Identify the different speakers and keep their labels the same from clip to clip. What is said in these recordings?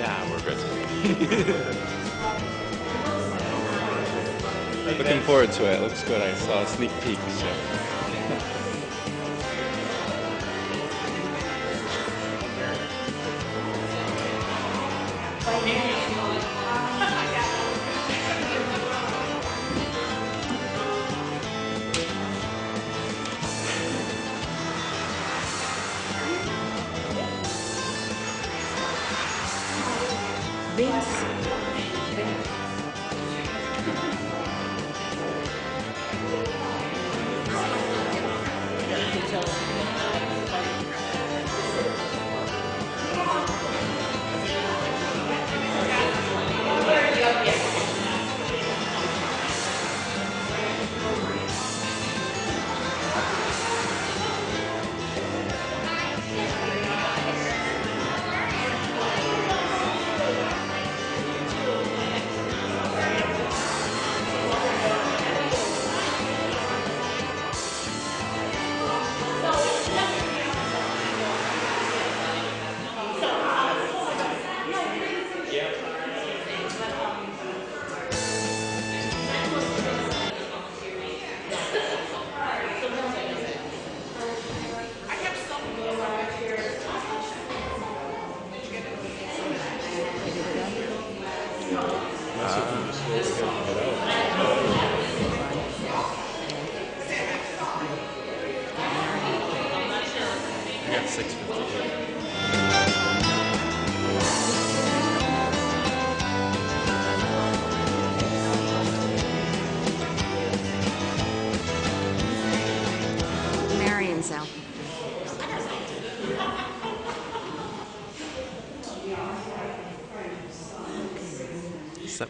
Speaker 1: Nah, we're good. Looking forward to it. Looks good. I saw a sneak peek. So.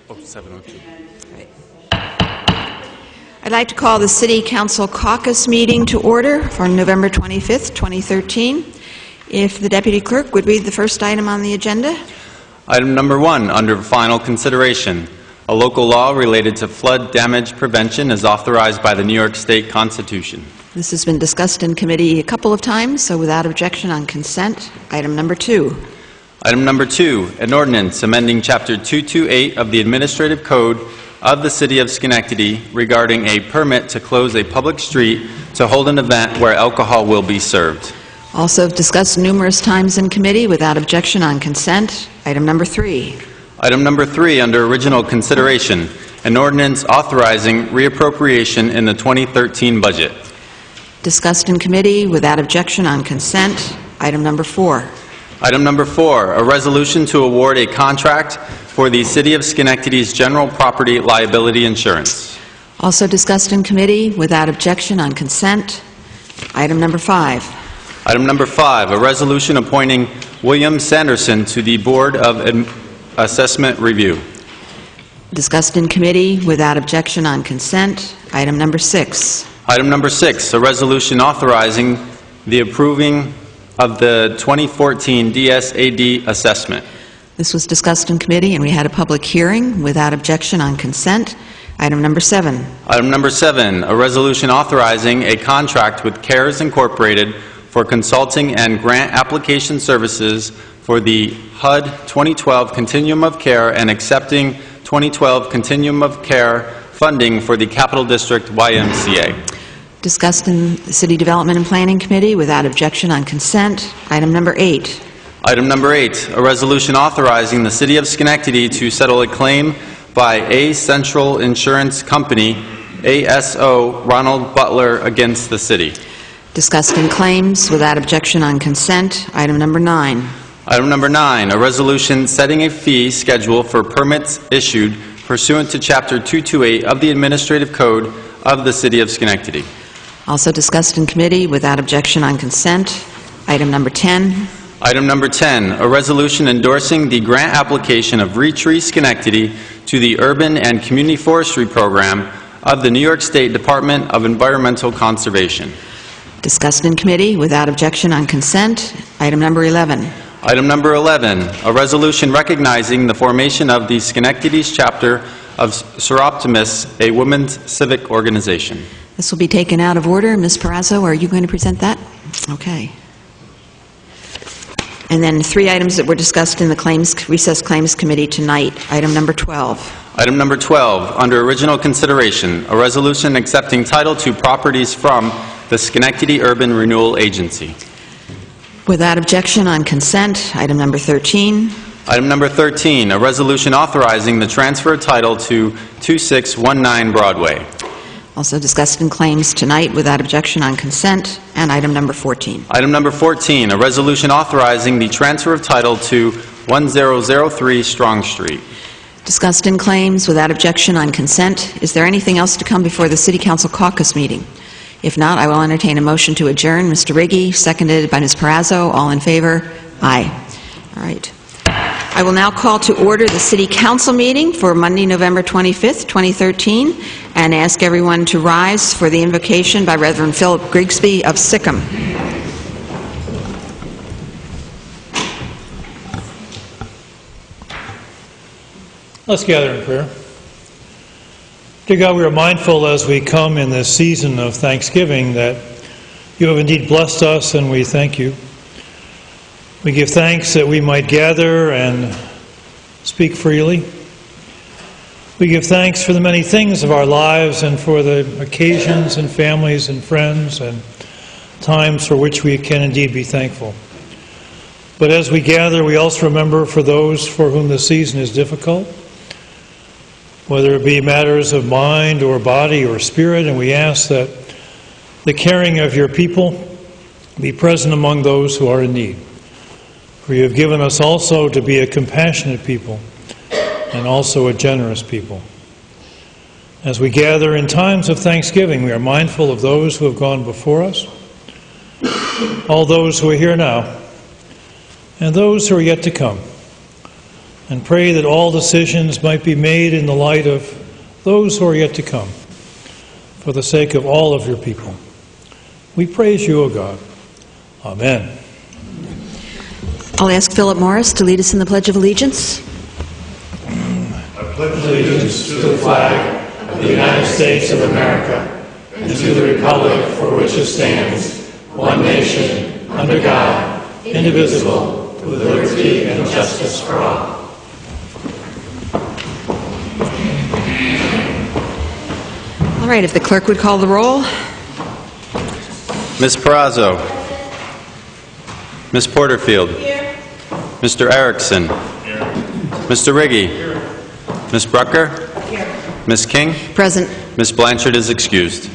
Speaker 1: Oh, 7:02.
Speaker 2: Right. I'd like to call the City Council Caucus meeting to order for November 25th, 2013. If the Deputy Clerk would read the first item on the agenda.
Speaker 1: Item number 1, under final consideration. A local law related to flood damage prevention is authorized by the New York State Constitution.
Speaker 2: This has been discussed in committee a couple of times, so without objection on consent. Item number 2.
Speaker 1: Item number 2, an ordinance amending Chapter 228 of the Administrative Code of the City of Schenectady regarding a permit to close a public street to hold an event where alcohol will be served.
Speaker 2: Also discussed numerous times in committee without objection on consent. Item number 3.
Speaker 1: Item number 3, under original consideration, an ordinance authorizing reappropriation in the 2013 budget.
Speaker 2: Discussed in committee without objection on consent. Item number 4.
Speaker 1: Item number 4, a resolution to award a contract for the City of Schenectady's general property liability insurance.
Speaker 2: Also discussed in committee without objection on consent. Item number 5.
Speaker 1: Item number 5, a resolution appointing Sanderson to the Board of Assessment Review.
Speaker 2: Discussed in committee without objection on consent. Item number 6.
Speaker 1: Item number 6, a resolution authorizing the approving of the 2014 DSAD assessment.
Speaker 2: This was discussed in committee and we had a public hearing without objection on consent. Item number 7.
Speaker 1: Item number 7, a resolution authorizing a contract with CARES Incorporated for consulting and grant application services for the HUD 2012 Continuum of Care and accepting 2012 Continuum of Care funding for the Capital District YMCA.
Speaker 2: Discussed in the City Development and Planning Committee without objection on consent. Item number 8.
Speaker 1: Item number 8, a resolution authorizing the City of Schenectady to settle a claim by A Central Insurance Company ASO Ronald Butler against the city.
Speaker 2: Discussed in claims without objection on consent. Item number 9.
Speaker 1: Item number 9, a resolution setting a fee schedule for permits issued pursuant to Chapter 228 of the Administrative Code of the City of Schenectady.
Speaker 2: Also discussed in committee without objection on consent. Item number 10.
Speaker 1: Item number 10, a resolution endorsing the grant application of Retree Schenectady to the Urban and Community Forestry Program of the New York State Department of Environmental Conservation.
Speaker 2: Discussed in committee without objection on consent. Item number 11.
Speaker 1: Item number 11, a resolution recognizing the formation of the Schenectady's chapter of Seroptimus, a women's civic organization.
Speaker 2: This will be taken out of order. Ms. Perazzo, are you going to present that? Okay. And then 3 items that were discussed in the recessed claims committee tonight. Item number 12.
Speaker 1: Item number 12, under original consideration, a resolution accepting title to properties from the Schenectady Urban Renewal Agency.
Speaker 2: Without objection on consent. Item number 13.
Speaker 1: Item number 13, a resolution authorizing the transfer of title to 2619 Broadway.
Speaker 2: Also discussed in claims tonight without objection on consent. And item number 14.
Speaker 1: Item number 14, a resolution authorizing the transfer of title to 1003 Strong Street.
Speaker 2: Discussed in claims without objection on consent. Is there anything else to come before the City Council caucus meeting? If not, I will entertain a motion to adjourn. Mr. Riggi, seconded by Ms. Perazzo. All in favor? Aye. All right. I will now call to order the City Council meeting for Monday, November 25th, 2013, and ask everyone to rise for the invocation by Reverend Philip Grigsby of Sikkim.
Speaker 3: Let's gather in prayer. Dear God, we are mindful as we come in this season of Thanksgiving that you have indeed blessed us, and we thank you. We give thanks that we might gather and speak freely. We give thanks for the many things of our lives and for the occasions and families and friends and times for which we can indeed be thankful. But as we gather, we also remember for those for whom the season is difficult, whether it be matters of mind or body or spirit, and we ask that the caring of your people be present among those who are in need. For you have given us also to be a compassionate people and also a generous people. As we gather in times of thanksgiving, we are mindful of those who have gone before us, all those who are here now, and those who are yet to come, and pray that all decisions might be made in the light of those who are yet to come, for the sake of all of your people. We praise you, O God. Amen.
Speaker 2: I'll ask Philip Morris to lead us in the Pledge of Allegiance.
Speaker 3: I pledge allegiance to the flag of the United States of America and to the republic for which it stands, one nation, under God, indivisible, with liberty and justice for all.
Speaker 2: All right, if the clerk would call the roll.
Speaker 1: Ms. Perazzo. Ms. Porterfield. Here. Mr. Erickson. Here. Mr. Riggi. Here. Ms. Brucker. Here. Ms. King.
Speaker 2: Present.
Speaker 1: Ms. Blanchard is excused.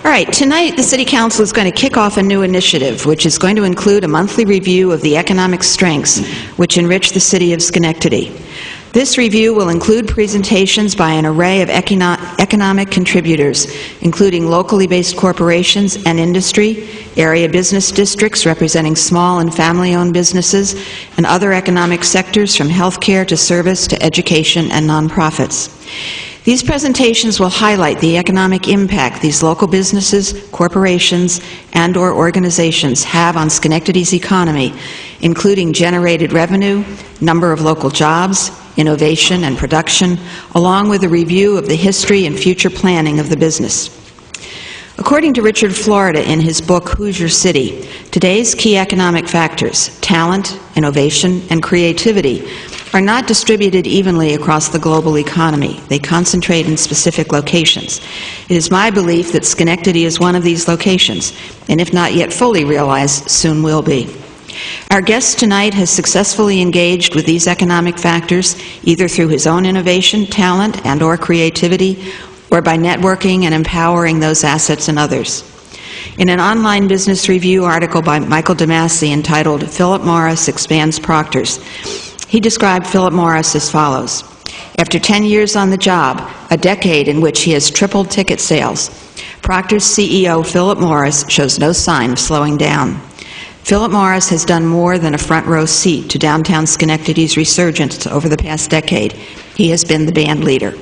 Speaker 2: All right, tonight the City Council is going to kick off a new initiative, which is going to include a monthly review of the economic strengths which enrich the City of Schenectady. This review will include presentations by an array of economic contributors, including locally based corporations and industry, area business districts representing small and family-owned businesses, and other economic sectors from healthcare to service to education and nonprofits. These presentations will highlight the economic impact these local businesses, corporations, and/or organizations have on Schenectady's economy, including generated revenue, number of local jobs, innovation and production, along with a review of the history and future planning of the business. According to Richard Florida in his book, Who's Your City?, today's key economic factors, talent, innovation, and creativity, are not distributed evenly across the global economy. They concentrate in specific locations. It is my belief that Schenectady is one of these locations, and if not yet fully realized, soon will be. Our guest tonight has successfully engaged with these economic factors, either through his own innovation, talent, and/or creativity, or by networking and empowering those assets in others. In an online Business Review article by Michael DeMasi entitled "Philip Morris Expands Proctor's," he described Philip Morris as follows: after 10 years on the job, a decade in which he has tripled ticket sales, Proctor's CEO Philip Morris shows no sign of slowing down. Philip Morris has done more than a front row seat to downtown Schenectady's resurgence over the past decade. He has been the band leader.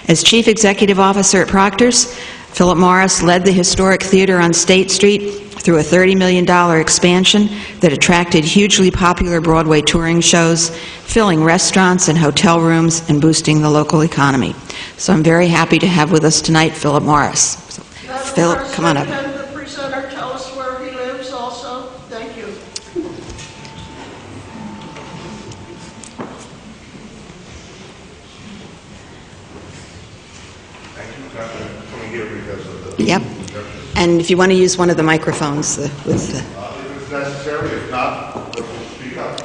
Speaker 2: As Chief Executive Officer at Proctor's, Philip Morris led the historic theater on State Street through a $30 million expansion that attracted hugely popular Broadway touring shows, filling restaurants and hotel rooms and boosting the local economy. So I'm very happy to have with us tonight Philip Morris. So, Philip, come on up.
Speaker 4: Can the presenter tell us where he lives also? Thank you.
Speaker 2: Yep. And if you want to use one of the microphones with the...
Speaker 5: If it's necessary, if not, we'll speak up.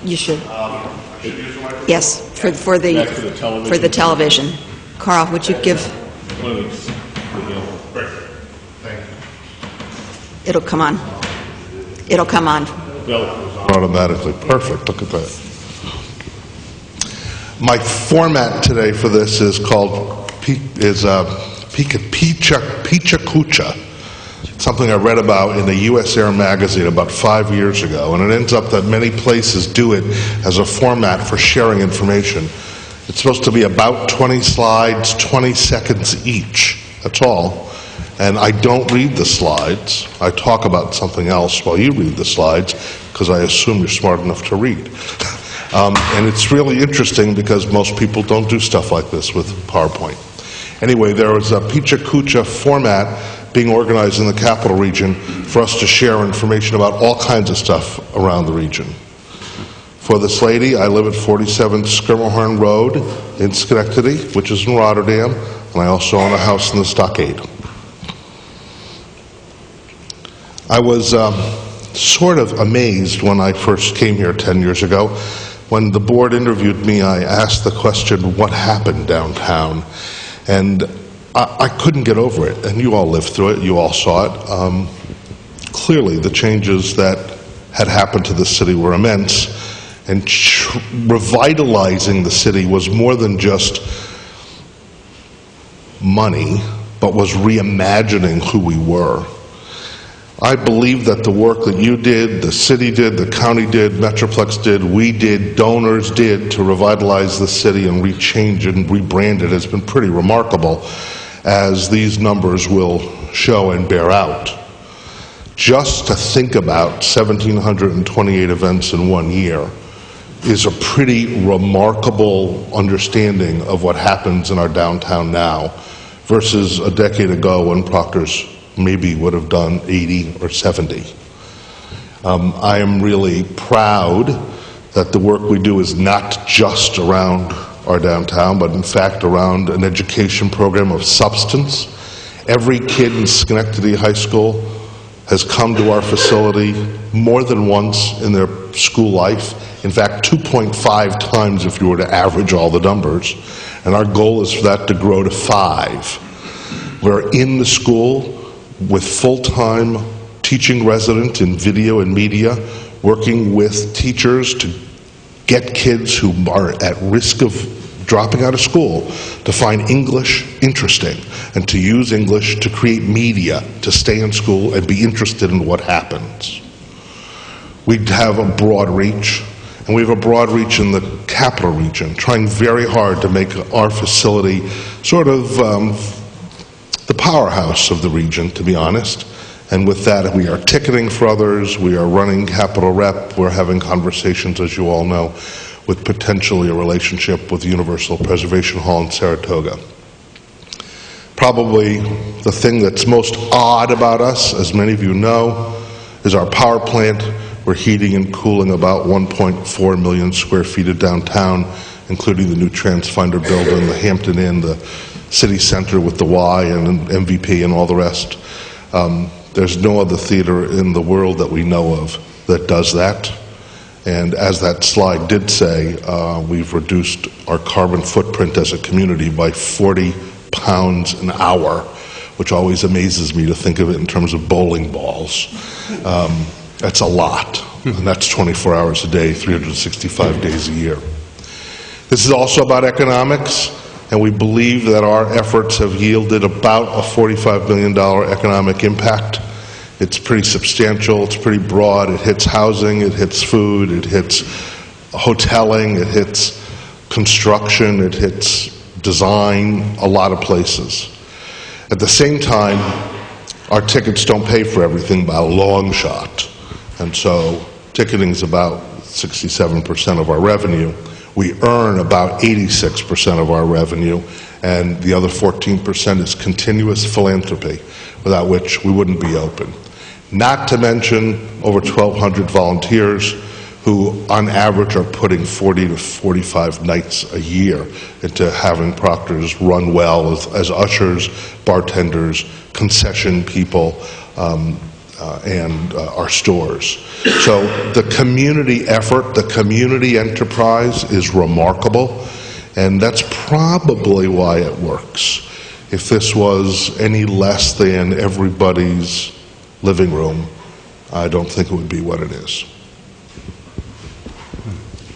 Speaker 2: You should.
Speaker 5: I should use the microphone?
Speaker 2: Yes, for the television. Carl, would you give...
Speaker 5: Great. Thank you.
Speaker 2: It'll come on. It'll come on.
Speaker 5: Automatically. Perfect. Look at that. My format today for this is called Picha Kucha, something I read about in the U.S. Air magazine about 5 years ago, and it ends up that many places do it as a format for sharing information. It's supposed to be about 20 slides, 20 seconds each. That's all. And I don't read the slides. I talk about something else while you read the slides, because I assume you're smart enough to read. And it's really interesting because most people don't do stuff like this with PowerPoint. Anyway, there was a Picha Kucha format being organized in the capital region for us to share information about all kinds of stuff around the region. For this lady, I live at 47 Skirmerhorn Road in Schenectady, which is in Rotterdam, and I also own a house in the Stockade. I was sort of amazed when I first came here 10 years ago. When the board interviewed me, I asked the question, what happened downtown? And I couldn't get over it, and you all lived through it, you all saw it. Clearly, the changes that had happened to the city were immense, and revitalizing the city was more than just money, but was reimagining who we were. I believe that the work that you did, the city did, the county did, Metroplex did, we did, donors did to revitalize the city and rechange and rebrand it has been pretty remarkable, as these numbers will show and bear out. Just to think about 1,728 events in 1 year is a pretty remarkable understanding of what happens in our downtown now versus a decade ago when Proctor's maybe would have done 80 or 70. I am really proud that the work we do is not just around our downtown, but in fact around an education program of substance. Every kid in Schenectady High School has come to our facility more than once in their school life. In fact, 2.5 times if you were to average all the numbers. And our goal is for that to grow to 5. We're in the school with full-time teaching residents in video and media, working with teachers to get kids who are at risk of dropping out of school to find English interesting and to use English to create media to stay in school and be interested in what happens. We have a broad reach, and we have a broad reach in the capital region, trying very hard to make our facility sort of the powerhouse of the region, to be honest. And with that, we are ticketing for others, we are running capital rep, we're having conversations, as you all know, with potentially a relationship with the Universal Preservation Hall in Saratoga. Probably the thing that's most odd about us, as many of you know, is our power plant. We're heating and cooling about 1.4 million square feet of downtown, including the new TransFinder building, the Hampton Inn, the City Center with the Y and MVP and all the rest. There's no other theater in the world that we know of that does that. And as that slide did say, we've reduced our carbon footprint as a community by 40+ pounds an hour, which always amazes me to think of it in terms of bowling balls. That's a lot, and that's 24 hours a day, 365 days a year. This is also about economics, and we believe that our efforts have yielded about a $45 million economic impact. It's pretty substantial, it's pretty broad, it hits housing, it hits food, it hits hoteling, it hits construction, it hits design, a lot of places. At the same time, our tickets don't pay for everything by a long shot, and so ticketing is about 67% of our revenue. We earn about 86% of our revenue, and the other 14% is continuous philanthropy, without which we wouldn't be open. Not to mention over 1,200 volunteers who, on average, are putting 40 to 45 nights a year into having Proctor's run well as ushers, bartenders, concession people, and our stores. So the community effort, the community enterprise is remarkable, and that's probably why it works. If this was any less than everybody's living room, I don't think it would be what it is.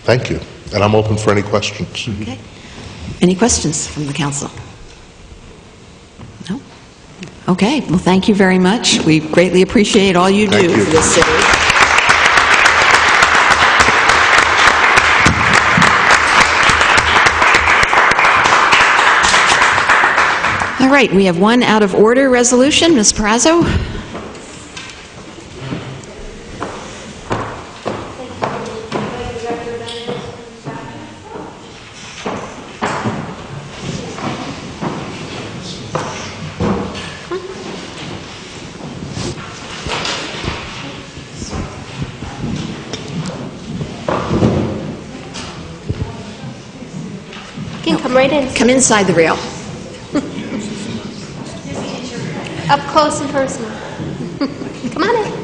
Speaker 5: Thank you, and I'm open for any questions.
Speaker 2: Okay. Any questions from the council? No? Okay, well, thank you very much. We greatly appreciate all you do for this city. All right, we have one out of order resolution. Ms. Perazzo?
Speaker 6: Come right in.
Speaker 2: Come inside the rail.
Speaker 6: Up close and personal. Come on in.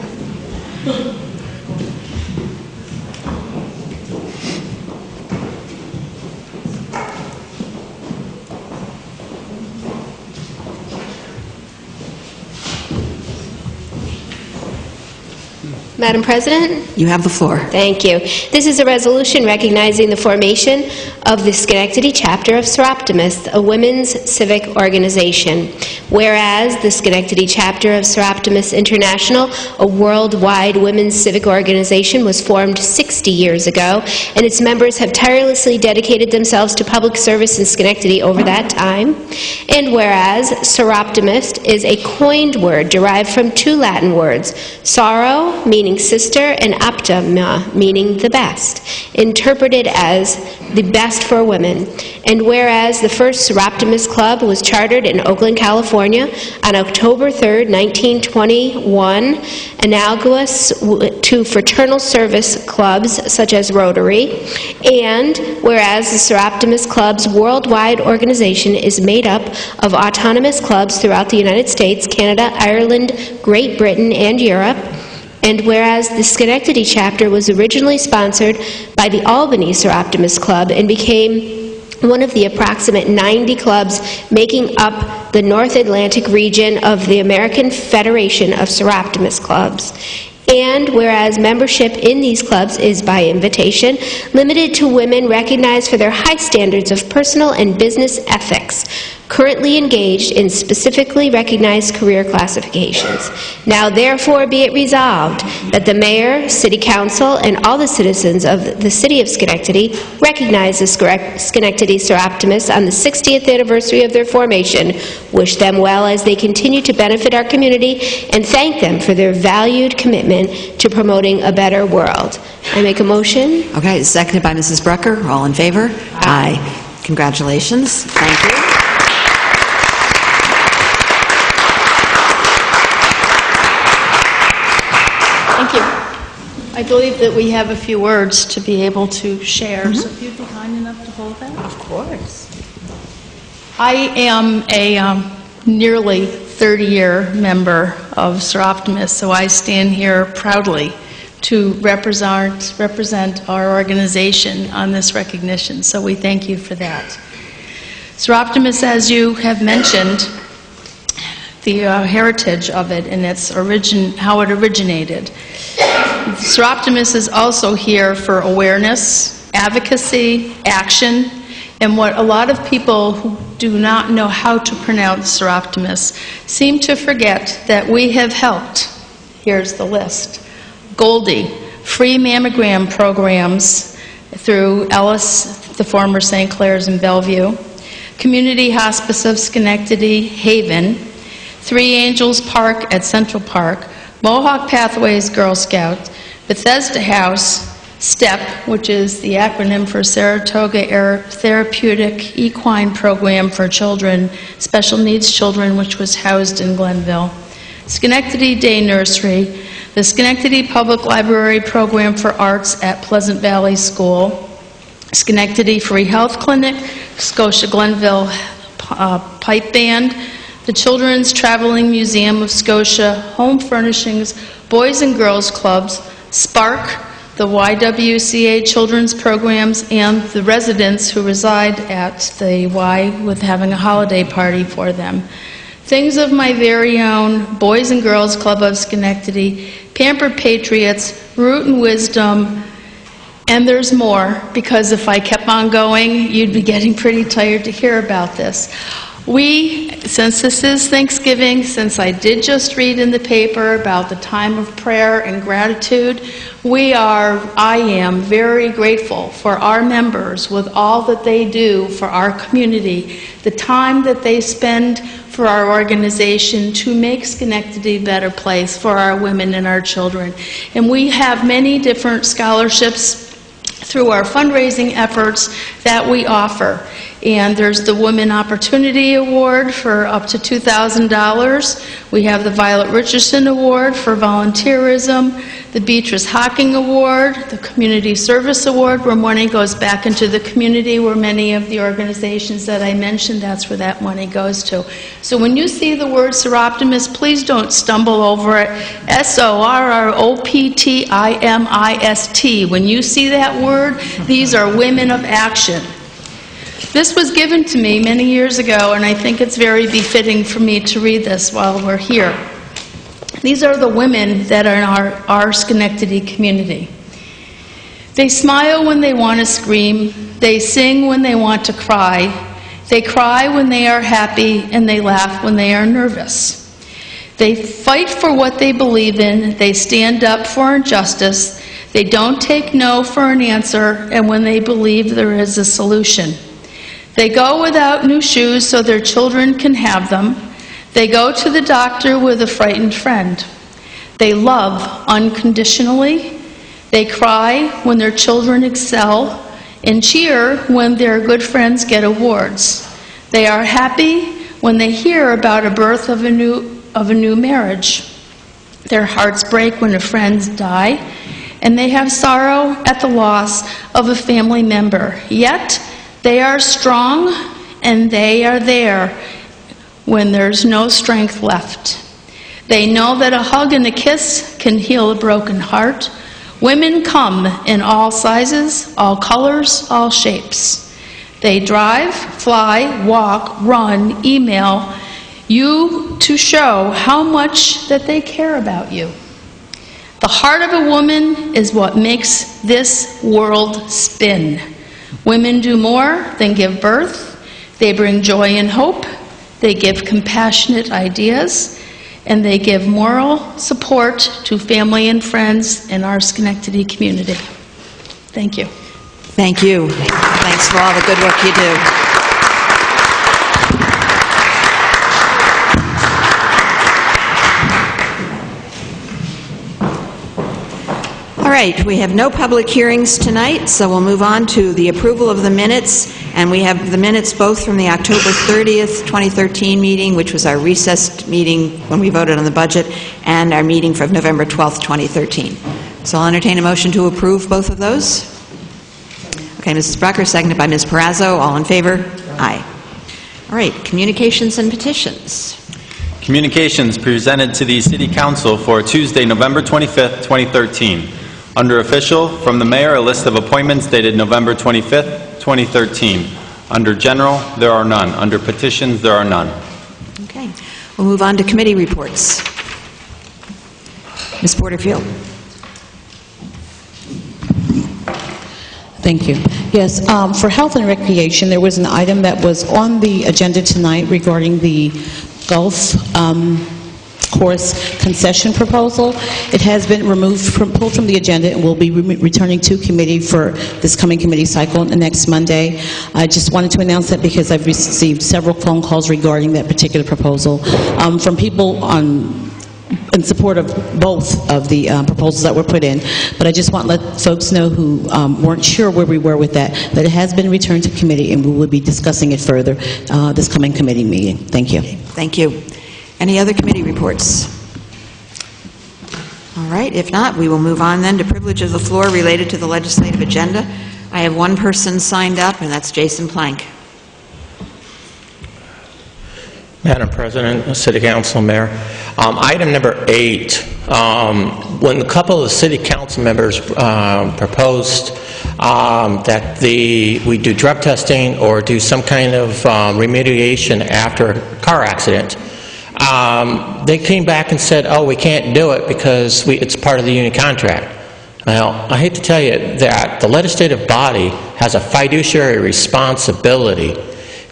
Speaker 6: Madam President?
Speaker 2: You have the floor.
Speaker 6: Thank you. This is a resolution recognizing the formation of the Schenectady chapter of Seroptimus, a women's civic organization. Whereas the Schenectady chapter of Seroptimus International, a worldwide women's civic organization, was formed 60 years ago, and its members have tirelessly dedicated themselves to public service in Schenectady over that time. And whereas Seroptimus is a coined word derived from two Latin words, sorrow, meaning sister, and optima, meaning the best, interpreted as the best for women. And whereas the first Seroptimus Club was chartered in Oakland, California on October 3rd, 1921, analogous to fraternal service clubs such as Rotary. And whereas the Seroptimus Club's worldwide organization is made up of autonomous clubs throughout the United States, Canada, Ireland, Great Britain, and Europe. And whereas the Schenectady chapter was originally sponsored by the Albany Seroptimus Club and became one of the approximate 90 clubs making up the North Atlantic region of the American Federation of Seroptimus Clubs. And whereas membership in these clubs is by invitation, limited to women recognized for their high standards of personal and business ethics, currently engaged in specifically recognized career classifications. Now therefore be it resolved that the mayor, city council, and all the citizens of the city of Schenectady recognize the Schenectady Seroptimus on the 60th anniversary of their formation, wish them well as they continue to benefit our community, and thank them for their valued commitment to promoting a better world. I make a motion.
Speaker 2: Okay, seconded by Mrs. Brucker. All in favor? Aye. Congratulations. Thank you.
Speaker 7: Thank you. I believe that we have a few words to be able to share, so if you'd be kind enough to hold that.
Speaker 2: Of course.
Speaker 7: I am a nearly 30-year member of Seroptimus, so I stand here proudly to represent our organization on this recognition, so we thank you for that. Seroptimus, as you have mentioned, the heritage of it and its how it originated. Seroptimus is also here for awareness, advocacy, action, and what a lot of people who do not know how to pronounce Seroptimus seem to forget that we have helped. Here's the list. Goldie, free mammogram programs through Ellis, the former St. Clair's in Bellevue, Community Hospice of Schenectady, Haven, Three Angels Park at Central Park, Mohawk Pathways Girl Scout, Bethesda House, STEP, which is the acronym for Saratoga Therapeutic Equine Program for Children, Special Needs Children, which was housed in Glenville, Schenectady Day Nursery, the Schenectady Public Library Program for Arts at Pleasant Valley School, Schenectady Free Health Clinic, Scotia Glenville Pipe Band, the Children's Traveling Museum of Scotia, Home Furnishings, Boys and Girls Clubs, Spark, the YWCA children's programs, and the residents who reside at the Y with having a holiday party for them. Things of my very own, Boys and Girls Club of Schenectady, Pampered Patriots, Root and Wisdom, and there's more, because if I kept on going, you'd be getting pretty tired to hear about this. Since this is Thanksgiving, since I did just read in the paper about the time of prayer and gratitude, I am very grateful for our members with all that they do for our community, the time that they spend for our organization to make Schenectady a better place for our women and our children. And we have many different scholarships through our fundraising efforts that we offer. And there's the Women Opportunity Award for up to $2,000. We have the Violet Richardson Award for volunteerism, the Beatrice Hocking Award, the Community Service Award, where money goes back into the community, where many of the organizations that I mentioned, that's where that money goes to. So when you see the word Seroptimus, please don't stumble over it. S-O-R-R-O-P-T-I-M-I-S-T. When you see that word, these are women of action. This was given to me many years ago, and I think it's very befitting for me to read this while we're here. These are the women that are in our Schenectady community. They smile when they want to scream. They sing when they want to cry. They cry when they are happy, and they laugh when they are nervous. They fight for what they believe in. They stand up for injustice. They don't take no for an answer, and when they believe there is a solution. They go without new shoes so their children can have them. They go to the doctor with a frightened friend. They love unconditionally. They cry when their children excel and cheer when their good friends get awards. They are happy when they hear about a birth of a new marriage. Their hearts break when a friend dies, and they have sorrow at the loss of a family member. Yet, they are strong, and they are there when there's no strength left. They know that a hug and a kiss can heal a broken heart. Women come in all sizes, all colors, all shapes. They drive, fly, walk, run, email you to show how much that they care about you. The heart of a woman is what makes this world spin. Women do more than give birth. They bring joy and hope. They give compassionate ideas. And they give moral support to family and friends in our Schenectady community. Thank you.
Speaker 2: Thank you. Thanks for all the good work you do. All right, we have no public hearings tonight, so we'll move on to the approval of the minutes. And we have the minutes both from the October 30th, 2013 meeting, which was our recessed meeting when we voted on the budget, and our meeting from November 12th, 2013. So I'll entertain a motion to approve both of those. Okay, Mrs. Brucker, seconded by Ms. Perazzo. All in favor? Aye. All right, communications and petitions.
Speaker 1: Communications presented to the City Council for Tuesday, November 25th, 2013. Under official, from the mayor, a list of appointments dated November 25th, 2013. Under general, there are none. Under petitions, there are none.
Speaker 2: Okay. We'll move on to committee reports. Ms. Porterfield.
Speaker 8: Thank you. Yes, for Health and Recreation, there was an item that was on the agenda tonight regarding the golf course concession proposal. It has been pulled from the agenda and will be returning to committee for this coming committee cycle next Monday. I just wanted to announce that because I've received several phone calls regarding that particular proposal from people in support of both of the proposals that were put in. But I just want to let folks know who weren't sure where we were with that it has been returned to committee and we will be discussing it further this coming committee meeting. Thank you.
Speaker 2: Thank you. Any other committee reports? All right, if not, we will move on then to privilege of the floor related to the legislative agenda. I have one person signed up, and that's Jason Plank.
Speaker 9: Madam President, City Council, Mayor. Item number 8, when a couple of city council members proposed that we do drug testing or do some kind of remediation after a car accident, they came back and said, oh, we can't do it because it's part of the union contract. Now, I hate to tell you that the legislative body has a fiduciary responsibility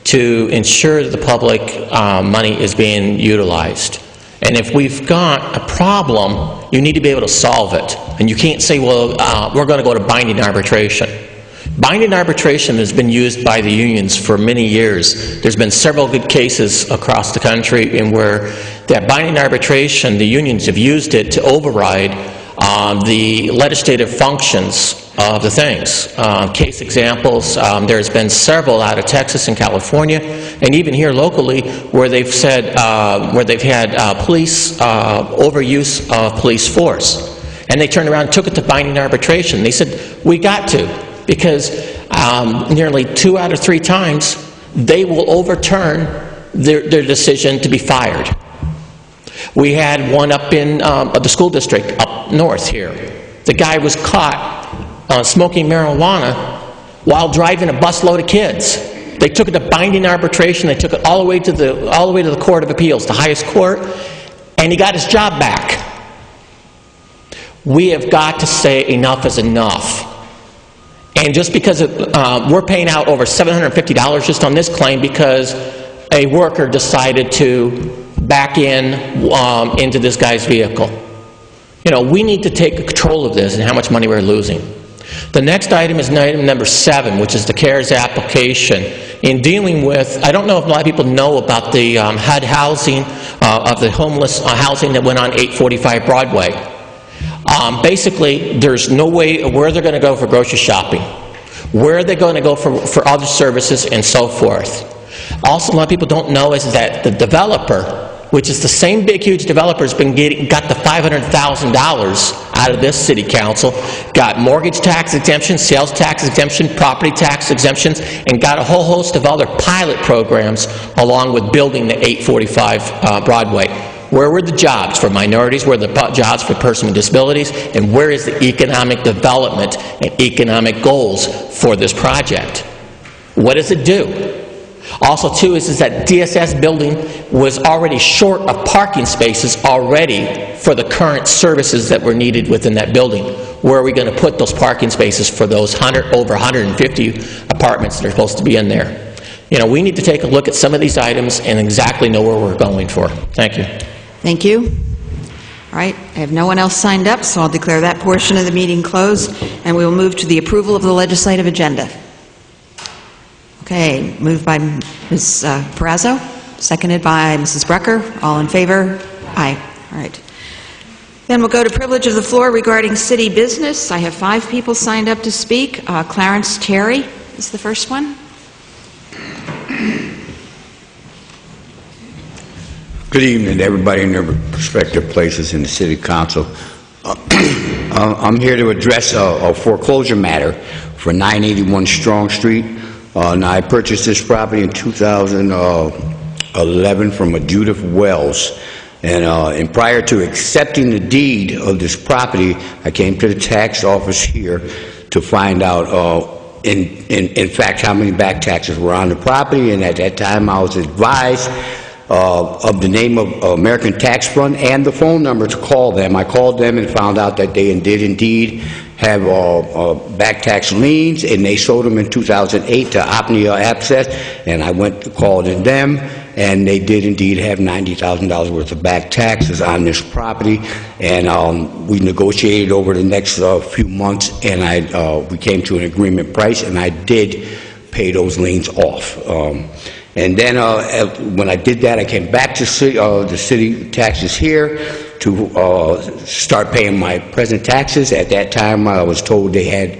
Speaker 9: to ensure that the public money is being utilized. And if we've got a problem, you need to be able to solve it. And you can't say, well, we're going to go to binding arbitration. Binding arbitration has been used by the unions for many years. There's been several good cases across the country in where that binding arbitration, the unions have used it to override the legislative functions of the things. Case examples, there's been several out of Texas and California, and even here locally, where they've said, where they've had police overuse of police force. And they turned around and took it to binding arbitration. They said, we got to, because nearly 2 out of 3 times, they will overturn their decision to be fired. We had one up in the school district up north here. The guy was caught smoking marijuana while driving a busload of kids. They took it to binding arbitration. They took it all the way to the Court of Appeals, the highest court, and he got his job back. We have got to say enough is enough. And just because we're paying out over $750 just on this claim because a worker decided to back into this guy's vehicle. You know, we need to take control of this and how much money we're losing. The next item is item number 7, which is the CARES application. In dealing with, I don't know if a lot of people know about the HUD housing, of the homeless housing that went on 845 Broadway. Basically, there's no way where they're going to go for grocery shopping, where are they going to go for other services, and so forth. Also, a lot of people don't know is that the developer, which is the same big, huge developer, has got the $500,000 out of this city council, got mortgage tax exemption, sales tax exemption, property tax exemptions, and got a whole host of other pilot programs along with building the 845 Broadway. Where were the jobs for minorities? Where were the jobs for persons with disabilities? And where is the economic development and economic goals for this project? What does it do? Also, too, is that DSS building was already short of parking spaces already for the current services that were needed within that building. Where are we going to put those parking spaces for those over 150 apartments that are supposed to be in there? You know, we need to take a look at some of these items and exactly know where we're going for. Thank you.
Speaker 2: Thank you. All right, I have no one else signed up, so I'll declare that portion of the meeting closed, and we will move to the approval of the legislative agenda. Okay, moved by Ms. Perazzo, seconded by Mrs. Brucker. All in favor? Aye. All right. Then we'll go to privilege of the floor regarding city business. I have 5 people signed up to speak. Clarence Terry is the first one.
Speaker 10: Good evening to everybody in their respective places in the City Council. I'm here to address a foreclosure matter for 981 Strong Street. Now, I purchased this property in 2011 from a Judith Wells. And prior to accepting the deed of this property, I came to the tax office here to find out in fact, how many back taxes were on the property, and at that time, I was advised of the name of American Tax Fund and the phone number to call them. I called them and found out that they did indeed have back tax liens, and they sold them in 2008 to Opnia Access, and I went to call them, and they did indeed have $90,000 worth of back taxes on this property, and we negotiated over the next few months, and we came to an agreement price, and I did pay those liens off. And then when I did that, I came back to the city taxes here to start paying my present taxes. At that time, I was told they had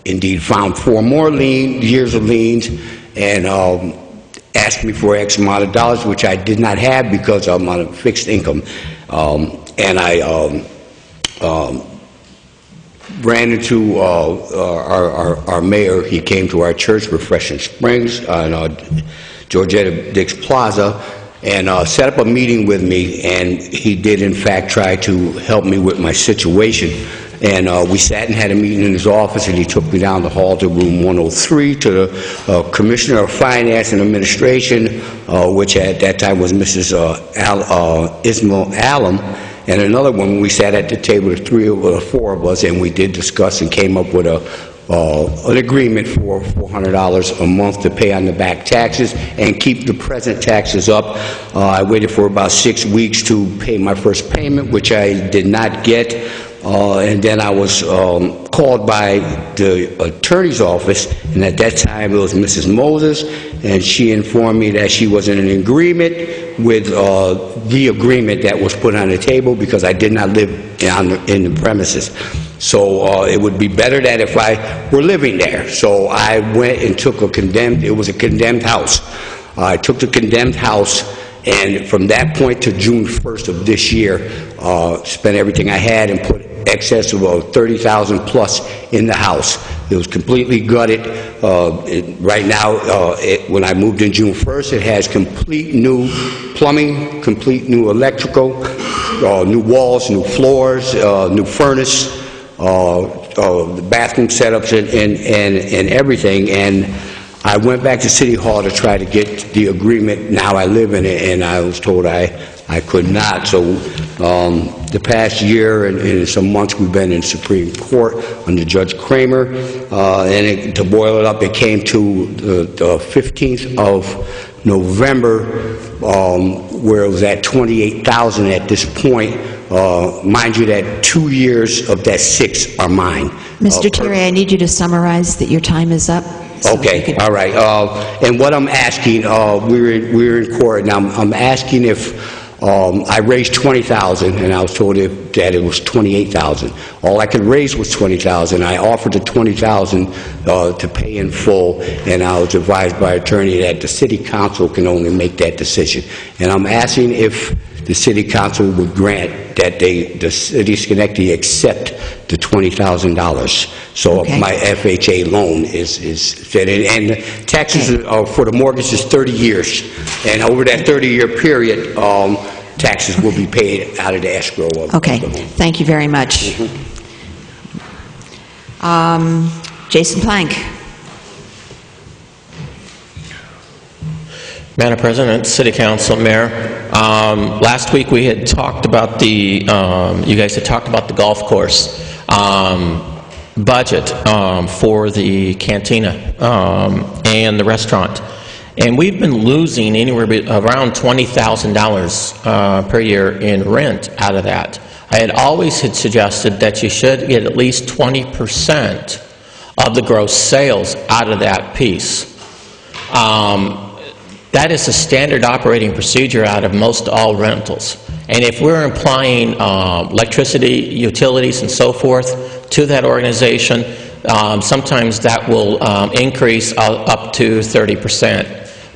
Speaker 10: indeed found 4 more years of liens, and asked me for X amount of dollars, which I did not have because I'm on a fixed income. And I ran into our mayor. He came to our church, Refreshing Springs, on Georgetta Dix Plaza, and set up a meeting with me, and he did in fact try to help me with my situation. And we sat and had a meeting in his office, and he took me down the hall to room 103 to the Commissioner of Finance and Administration, which at that time was Mrs. Ismail Alam, and another one. We sat at the table, the 4 of us, and we did discuss and came up with an agreement for $400 a month to pay on the back taxes and keep the present taxes up. I waited for about 6 weeks to pay my first payment, which I did not get. And then I was called by the attorney's office, and at that time it was Mrs. Moses, and she informed me that she was in an agreement with the agreement that was put on the table because I did not live in the premises. So it would be better that if I were living there. So I went and took it was a condemned house. I took the condemned house, and from that point to June 1st of this year, spent everything I had and put excess of $30,000 plus in the house. It was completely gutted. Right now, when I moved in June 1st, it has complete new plumbing, complete new electrical, new walls, new floors, new furnace, the bathroom setups and everything. And I went back to City Hall to try to get the agreement. Now I live in it, and I was told I could not. So the past year and some months we've been in Supreme Court under Judge Kramer, and to boil it up, it came to the 15th of November, where it was at $28,000 at this point. Mind you that 2 years of that 6 are mine.
Speaker 2: Mr. Terry, I need you to summarize that your time is up.
Speaker 10: Okay, all right. And what I'm asking, we're in court, and I'm asking if I raised $20,000, and I was told that it was $28,000. All I could raise was $20,000. I offered the $20,000 to pay in full, and I was advised by attorney that the City Council can only make that decision. And I'm asking if the City Council would grant that the City of Schenectady accept the $20,000. So
Speaker 2: Okay.
Speaker 10: my FHA loan is fit in. And the taxes for the mortgage is 30 years. And over that 30-year period, taxes will be paid out of the escrow of
Speaker 2: Okay,
Speaker 10: the home.
Speaker 2: thank you very much. Jason Plank.
Speaker 9: Madam President, City Council, Mayor, last week we had talked about you guys had talked about the golf course budget for the cantina and the restaurant. And we've been losing anywhere around $20,000 per year in rent out of that. I had always suggested that you should get at least 20% of the gross sales out of that piece. That is a standard operating procedure out of most all rentals. And if we're implying electricity, utilities, and so forth to that organization, sometimes that will increase up to 30%.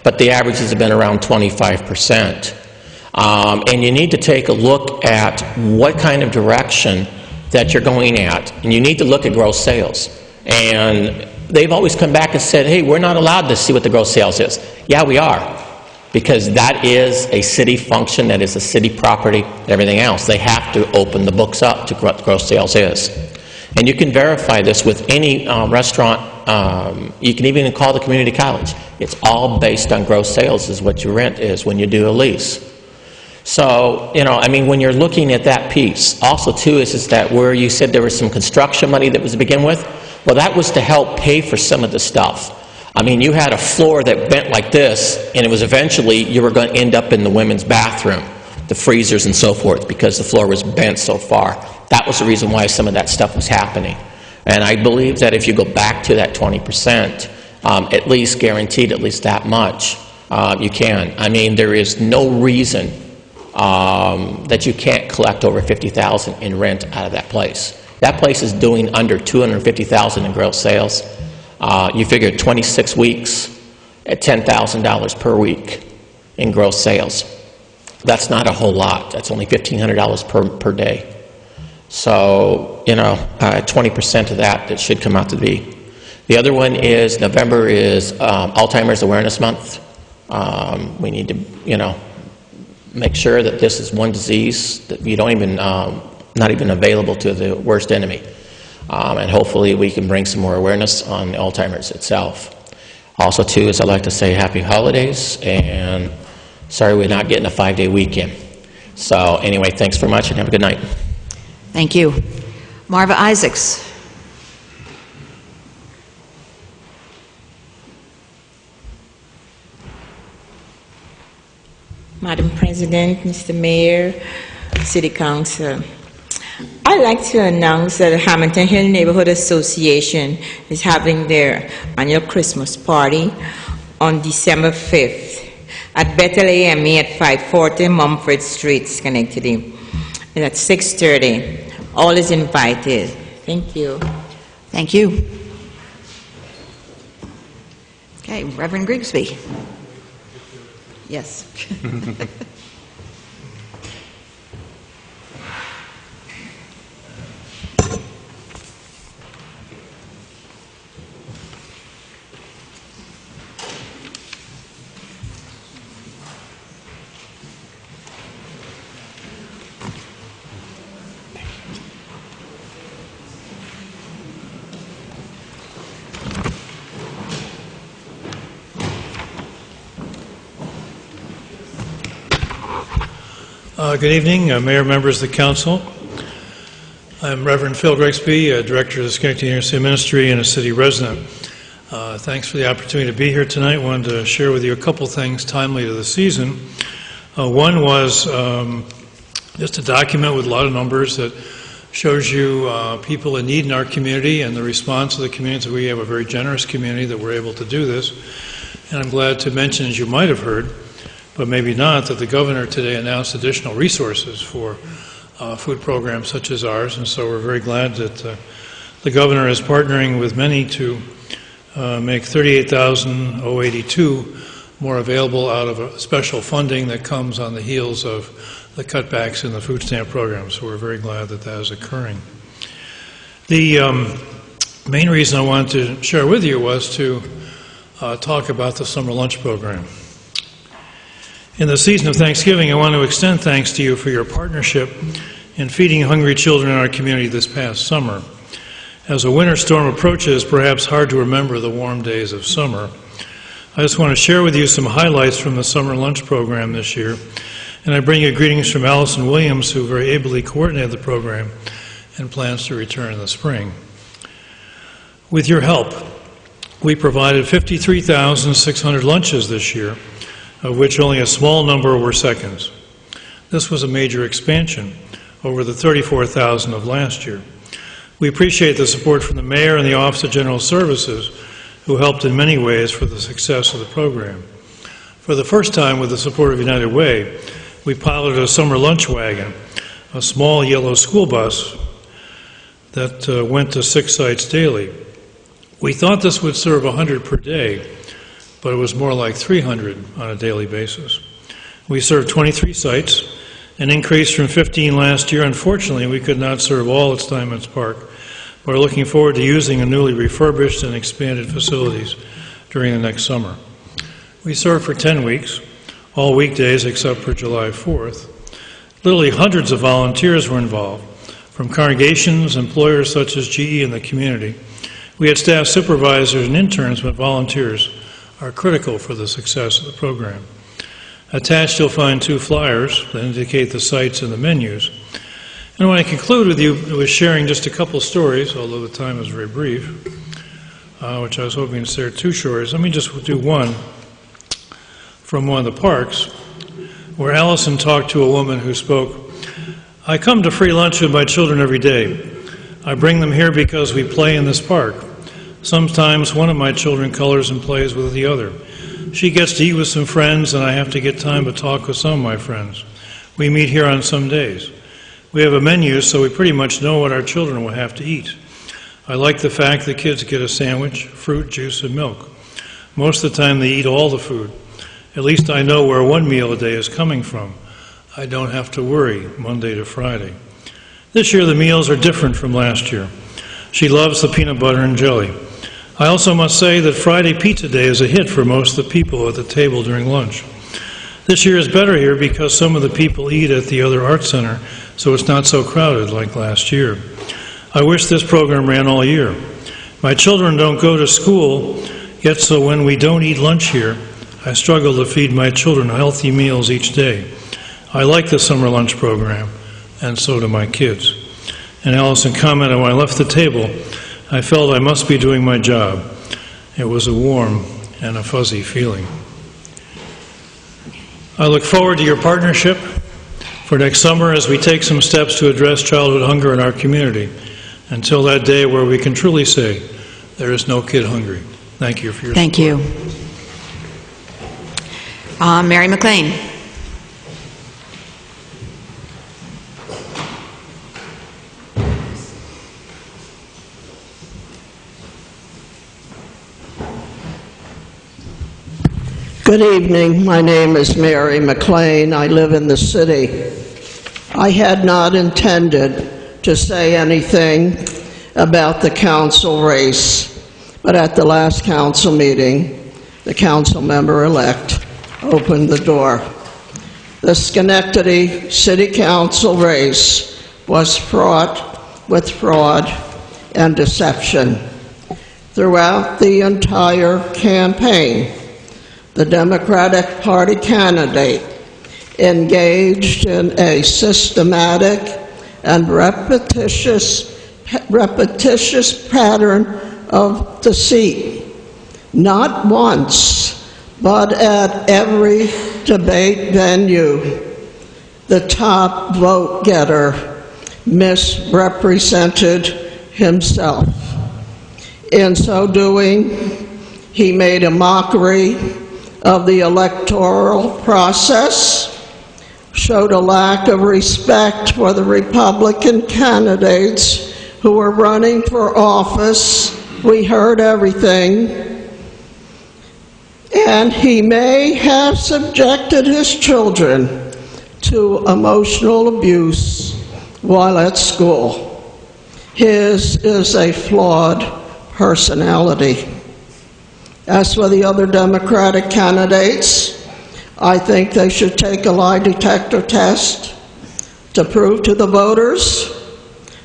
Speaker 9: But the averages have been around 25%. And you need to take a look at what kind of direction that you're going at. And you need to look at gross sales. And they've always come back and said, hey, we're not allowed to see what the gross sales is. Yeah, we are, because that is a city function, that is a city property, everything else. They have to open the books up to what gross sales is. And you can verify this with any restaurant You can even call the community college. It's all based on gross sales is what your rent is when you do a lease. So, I mean, when you're looking at that piece, also too is that where you said there was some construction money that was to begin with, well, that was to help pay for some of the stuff. I mean, you had a floor that bent like this, and it was eventually you were going to end up in the women's bathroom, the freezers and so forth, because the floor was bent so far. That was the reason why some of that stuff was happening. And I believe that if you go back to that 20%, at least guaranteed at least that much, you can. I mean, there is no reason that you can't collect over $50,000 in rent out of that place. That place is doing under $250,000 in gross sales. You figure 26 weeks at $10,000 per week in gross sales. That's not a whole lot. That's only $1,500 per day. So, 20% of that should come out to be. The other one is November is Alzheimer's Awareness Month. We need to, make sure that this is one disease that you don't even, not even available to the worst enemy. And hopefully we can bring some more awareness on Alzheimer's itself. Also, too, is I'd like to say happy holidays, and sorry we're not getting a 5-day weekend. So anyway, thanks very much and have a good night.
Speaker 2: Thank you. Marva Isaacs.
Speaker 11: Madam President, Mr. Mayor, City Council, I'd like to announce that the Hamilton Hill Neighborhood Association is having their annual Christmas party on December 5th at Bethel AME at 540 Mumford Street, Schenectady, and at 6:30. All is invited. Thank you.
Speaker 2: Thank you. Okay, Reverend Grigsby. Yes.
Speaker 3: Good evening, Mayor, members of the Council. I'm Reverend Phil Grigsby, Director of the Schenectady University Ministry and a city resident. Thanks for the opportunity to be here tonight. I wanted to share with you a couple things timely to the season. One was just a document with a lot of numbers that shows you people in need in our community and the response of the community. We have a very generous community that we're able to do this. And I'm glad to mention, as you might have heard, but maybe not, that the governor today announced additional resources for food programs such as ours, and so we're very glad that the governor is partnering with many to make $38,082 more available out of a special funding that comes on the heels of the cutbacks in the food stamp program, so we're very glad that that is occurring. The main reason I wanted to share with you was to talk about the summer lunch program. In the season of Thanksgiving, I want to extend thanks to you for your partnership in feeding hungry children in our community this past summer. As a winter storm approaches, perhaps hard to remember the warm days of summer. I just want to share with you some highlights from the summer lunch program this year, and I bring you greetings from Allison Williams, who very ably coordinated the program and plans to return in the spring. With your help, we provided 53,600 lunches this year, of which only a small number were seconds. This was a major expansion over the 34,000 of last year. We appreciate the support from the Mayor and the Office of General Services, who helped in many ways for the success of the program. For the first time, with the support of United Way, we piloted a summer lunch wagon, a small yellow school bus that went to 6 sites daily. We thought this would serve 100 per day, but it was more like 300 on a daily basis. We served 23 sites, an increase from 15 last year. Unfortunately, we could not serve all at Steinmetz Park, but we're looking forward to using the newly refurbished and expanded facilities during the next summer. We served for 10 weeks, all weekdays except for July 4th. Literally hundreds of volunteers were involved, from congregations, employers such as GE and the community. We had staff supervisors and interns, but volunteers are critical for the success of the program. Attached, you'll find 2 flyers that indicate the sites and the menus. And when I conclude with you with sharing just a couple stories, although the time is very brief, which I was hoping to share 2 stories, let me just do one from one of the parks, where Allison talked to a woman who spoke, "I come to free lunch with my children every day. I bring them here because we play in this park. Sometimes one of my children colors and plays with the other. She gets to eat with some friends, and I have to get time to talk with some of my friends. We meet here on some days. We have a menu, so we pretty much know what our children will have to eat. I like the fact that kids get a sandwich, fruit, juice, and milk. Most of the time they eat all the food. At least I know where one meal a day is coming from. I don't have to worry Monday to Friday. This year the meals are different from last year. She loves the peanut butter and jelly. I also must say that Friday Pizza Day is a hit for most of the people at the table during lunch. This year is better here because some of the people eat at the other art center, so it's not so crowded like last year. I wish this program ran all year. My children don't go to school yet, so when we don't eat lunch here, I struggle to feed my children healthy meals each day. I like the summer lunch program, and so do my kids." And Allison commented, "When I left the table, I felt I must be doing my job. It was a warm and a fuzzy feeling." I look forward to your partnership for next summer as we take some steps to address childhood hunger in our community until that day where we can truly say, there is no kid hungry. Thank you for your
Speaker 2: Thank
Speaker 3: support.
Speaker 2: you. Mary McLean.
Speaker 12: Good evening. My name is Mary McLean. I live in the city. I had not intended to say anything about the council race, but at the last council meeting, the council member-elect opened the door. The Schenectady City Council race was fraught with fraud and deception. Throughout the entire campaign, the Democratic Party candidate engaged in a systematic and repetitious pattern of deceit. Not once, but at every debate venue, the top vote getter misrepresented himself. In so doing, he made a mockery of the electoral process, showed a lack of respect for the Republican candidates who were running for office. We heard everything. And he may have subjected his children to emotional abuse while at school. His is a flawed personality. As for the other Democratic candidates, I think they should take a lie detector test to prove to the voters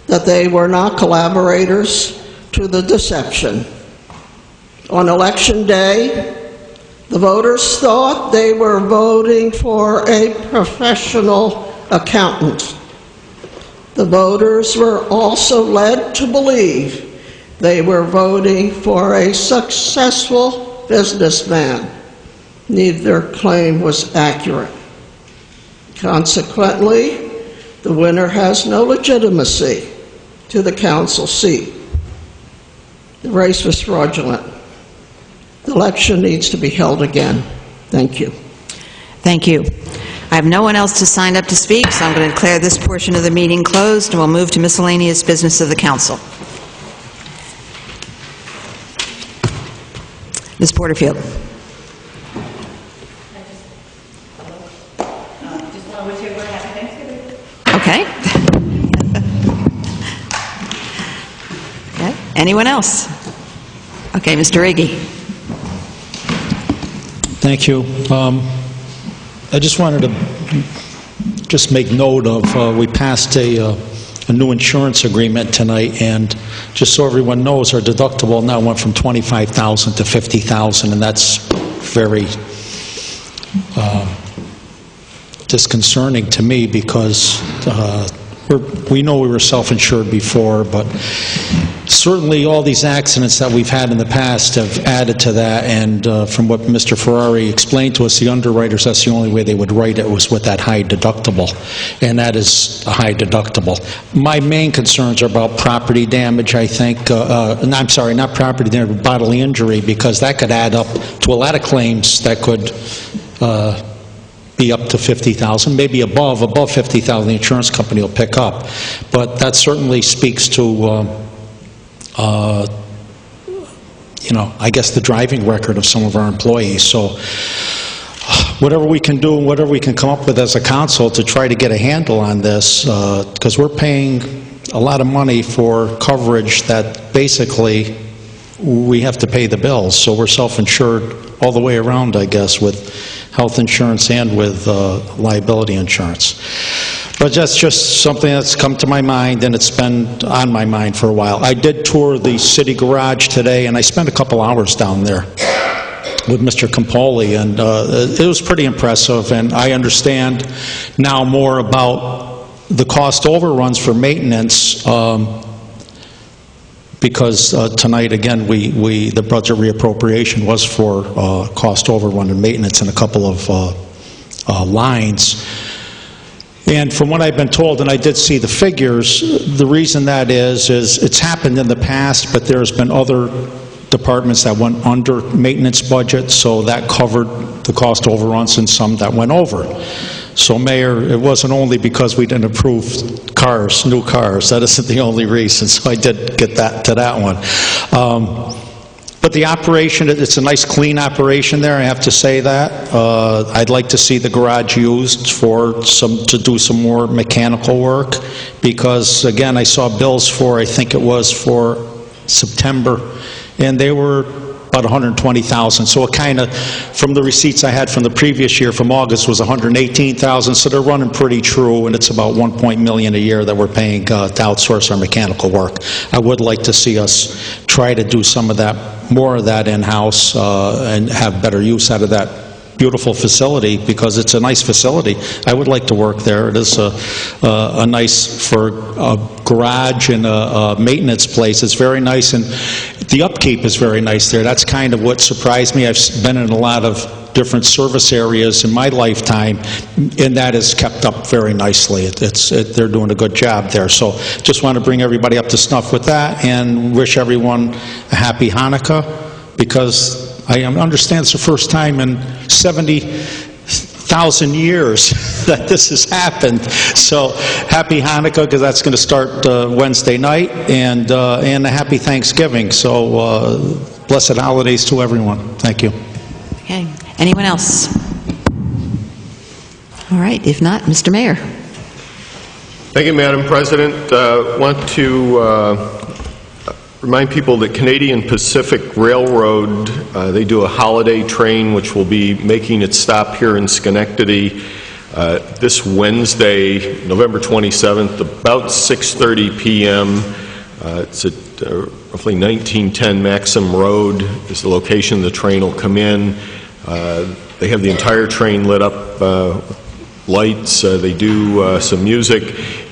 Speaker 12: that they were not collaborators to the deception. On election day, the voters thought they were voting for a professional accountant. The voters were also led to believe they were voting for a successful businessman. Neither claim was accurate. Consequently, the winner has no legitimacy to the council seat. The race was fraudulent. The election needs to be held again. Thank you.
Speaker 2: Thank you. I have no one else to sign up to speak, so I'm going to declare this portion of the meeting closed, and we'll move to miscellaneous business of the council. Ms. Porterfield.
Speaker 8: Just want to wish everyone happy Thanksgiving.
Speaker 2: Okay. Okay. Anyone else? Okay, Mr. Iggy.
Speaker 13: Thank you. I just wanted to just make note of, we passed a a new insurance agreement tonight, and just so everyone knows, our deductible now went from $25,000 to $50,000, and that's very disconcerting to me because we know we were self-insured before, but certainly all these accidents that we've had in the past have added to that, and from what Mr. Ferrari explained to us, the underwriters, that's the only way they would write it was with that high deductible, and that is a high deductible. My main concerns are about property damage, I think. I'm sorry, not property damage, but bodily injury, because that could add up to a lot of claims that could be up to $50,000, maybe above $50,000 the insurance company will pick up. But that certainly speaks to you know, I guess the driving record of some of our employees. So whatever we can do and whatever we can come up with as a council to try to get a handle on this, because we're paying a lot of money for coverage that basically we have to pay the bills. So we're self-insured all the way around, I guess, with health insurance and with liability insurance. But that's just something that's come to my mind, and it's been on my mind for a while. I did tour the city garage today, and I spent a couple hours down there with Mr. Campoli, and it was pretty impressive, and I understand now more about the cost overruns for maintenance, because tonight, again, the budget reappropriation was for cost overrun and maintenance in a couple of lines. And from what I've been told, and I did see the figures, the reason that is it's happened in the past, but there's been other departments that went under maintenance budget, so that covered the cost overruns, and some that went over. So, Mayor, it wasn't only because we didn't approve cars, new cars. That isn't the only reason, so I did get to that one. But the operation, it's a nice clean operation there, I have to say that. I'd like to see the garage used to do some more mechanical work, because again, I saw bills for, I think it was for September, and they were about $120,000. So it kind of, from the receipts I had from the previous year, from August, was $118,000. So they're running pretty true, and it's about $1 million a year that we're paying to outsource our mechanical work. I would like to see us try to do some of that, more of that in-house, and have better use out of that beautiful facility, because it's a nice facility. I would like to work there. It is a nice, for a garage and a maintenance place. It's very nice, and the upkeep is very nice there. That's kind of what surprised me. I've been in a lot of different service areas in my lifetime, and that is kept up very nicely. They're doing a good job there. So just want to bring everybody up to snuff with that, and wish everyone a happy Hanukkah, because I understand it's the first time in 70,000 years that this has happened. So happy Hanukkah, because that's going to start Wednesday night, and a happy Thanksgiving. So blessed holidays to everyone. Thank you.
Speaker 2: Okay. Anyone else? All right. If not, Mr. Mayor.
Speaker 14: Thank you, Madam President. I want to remind people that Canadian Pacific Railroad, they do a holiday train which will be making its stop here in Schenectady this Wednesday, November 27th, about 6:30 p.m. It's at roughly 1910 Maxim Road is the location the train will come in. They have the entire train lit up, lights, they do some music,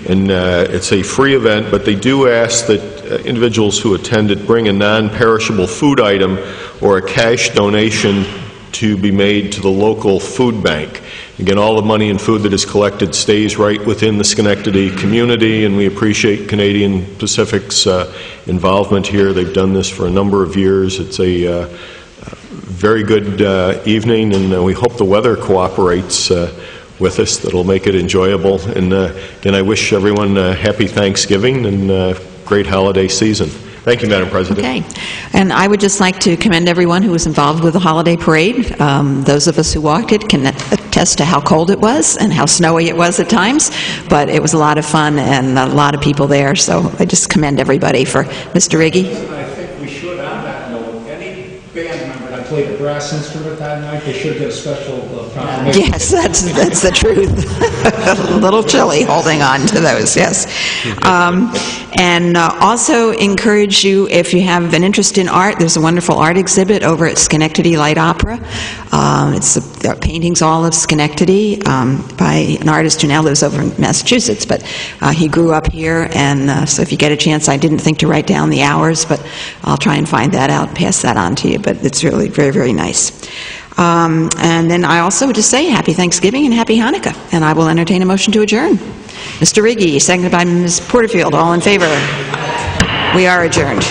Speaker 14: and it's a free event, but they do ask that individuals who attend it bring a non-perishable food item or a cash donation to be made to the local food bank. Again, all the money and food that is collected stays right within the Schenectady community, and we appreciate Canadian Pacific's involvement here. They've done this for a number of years. It's a very good evening, and we hope the weather cooperates with us. That'll make it enjoyable. And again, I wish everyone a happy Thanksgiving and great holiday season. Thank you, Madam President.
Speaker 2: Okay. And I would just like to commend everyone who was involved with the holiday parade. Those of us who walked it can attest to how cold it was and how snowy it was at times, but it was a lot of fun and a lot of people there, so I just commend everybody. For Mr. Riggi?
Speaker 13: I think we should, on that note, any band member that played the brass brass instrument that night, they should get a special proclamation.
Speaker 2: Yes, that's the truth. A little chilly holding on to those, yes. And also encourage you, if you have an interest in art, there's a wonderful art exhibit over at Schenectady Light Opera. It's paintings all of Schenectady by an artist who now lives over in Massachusetts, but he grew up here, and so if you get a chance, I didn't think to write down the hours, but I'll try and find that out, pass that on to you, but it's really very, very nice. And then I also would just say Happy Thanksgiving and Happy Hanukkah, and I will entertain a motion to adjourn. Mr. Riggi, seconded by Ms. Porterfield, all in favor? We are adjourned.